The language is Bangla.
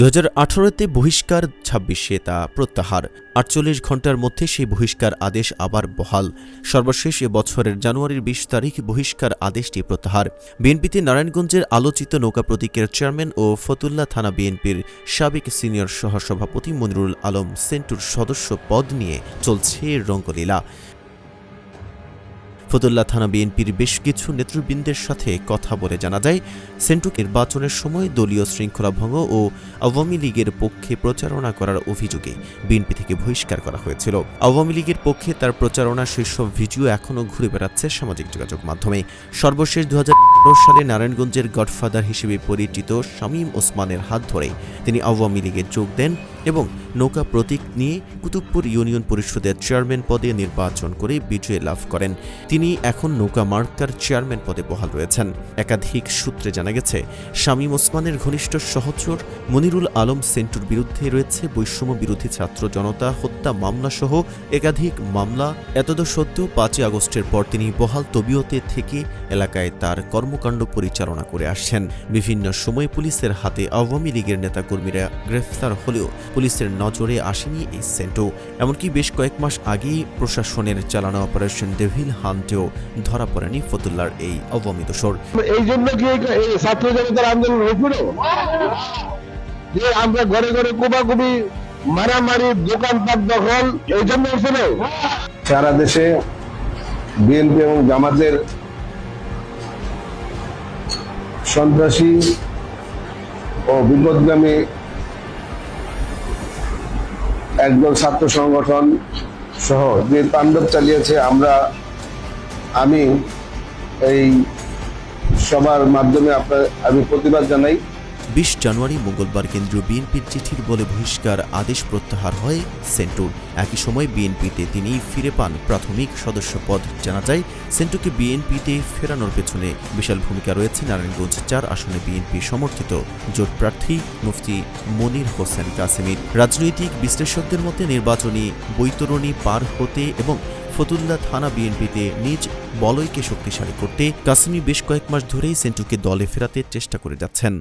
2018-তে বহিষ্কার, 26-এ তা প্রত্যাহার। 48 ঘণ্টার মধ্যে সেই বহিষ্কার আদেশ আবার বহাল। সর্বশেষ এ বছরের জানুয়ারির 20 তারিখ বহিষ্কার আদেশটি প্রত্যাহার। বিএনপিতে নারায়ণগঞ্জের আলোচিত নৌকা প্রতীকের চেয়ারম্যান ও ফতুল্লা থানা বিএনপির সাবেক সিনিয়র সহসভাপতি মনিরুল আলম সেন্টুর সদস্য পদ নিয়ে চলছে রঙ্গলীলা। ফতুল্লা থানা বিএনপির বেশ কিছু নেতৃবৃন্দের সাথে কথা বলে জানা যায়, সেন্টু নির্বাচনের সময় দলীয় শৃঙ্খলা ভঙ্গ ও আওয়ামী লীগের পক্ষে প্রচারণা করার অভিযোগে বিএনপি থেকে বহিষ্কার করা হয়েছিল। আওয়ামী লীগের পক্ষে তার প্রচারণা শীর্ষক ভিডিও এখনও ঘুরে বেড়াচ্ছে সামাজিক যোগাযোগ মাধ্যমে। সর্বশেষ 2018 সালে নারায়ণগঞ্জের গডফাদার হিসেবে পরিচিত শামীম ওসমানের হাত ধরে তিনি আওয়ামী লীগে যোগ দেন এবং নৌকা প্রতীক নিয়ে কুতুবপুর ইউনিয়ন পরিষদের চেয়ারম্যান পদে নির্বাচন করে বিজয় লাভ করেন। তিনি এখন নৌকা মার্কার চেয়ারম্যান পদে বহাল রয়েছেন। একাধিক সূত্রে জানা গেছে, শামীম ওসমানের ঘনিষ্ঠ সহচর মনিরুল আলম সেন্টুর বিরুদ্ধে রয়েছে বৈষম্য বিরোধী ছাত্র জনতা হত্যা মামলাসহ একাধিক মামলা। এতদসত্ত্বেও 5 আগস্টের পর তিনি বহাল তবিয়তে থেকে এলাকায় তার কর্মকাণ্ড পরিচালনা করে আসছেন। বিভিন্ন সময় পুলিশের হাতে আওয়ামী লীগের নেতাকর্মীরা গ্রেফতার হলেও পুলিশের নজরে আসেনি এই সেন্টু। এমনকি বেশ কয়েক মাস আগেই প্রশাসনের চালানো অপারেশন ডেভিল হান্টেও ধরা পড়েনি ফতুল্লার এই আওয়ামী দোসর। এই জন্য কি ছাত্র জনতার আন্দোলন হয়েছিল যে আমরা ঘরে ঘরে কোবাকুবি মারামারি দোকানপাট দখল এই জন্য হয়েছিল? সারা দেশে বিএনপি এবং জামাতের সন্ত্রাসী ও বিপদগামী একদল ছাত্র সংগঠন সহ যে তাণ্ডব চালিয়েছে, আমি এই সবার মাধ্যমে আমি প্রতিবাদ জানাই। 20 জানুয়ারি মঙ্গলবার কেন্দ্রীয় বিএনপির চিঠির বলে বহিষ্কার আদেশ প্রত্যাহার হয় সেন্টুর। একই সময় বিএনপিতে তিনি ফিরে পান প্রাথমিক সদস্য পদ। জানা যায়, সেন্টুকে বিএনপিতে ফেরানোর পেছনে বিশাল ভূমিকা রয়েছে নারায়ণগঞ্জ 4 আসনে বিএনপি সমর্থিত জোট প্রার্থী মুফতি মনির হোসেন কাসেমীর। রাজনৈতিক বিশ্লেষকদের মতে নির্বাচনী বৈতরণী পার হতে এবং ফতুল্লা থানা বিএনপিতে নিজ বলয়কে শক্তিশালী করতে কাসেমী বেশ কয়েক মাস ধরেই সেন্টুকে দলে ফেরাতে চেষ্টা করে যাচ্ছেন।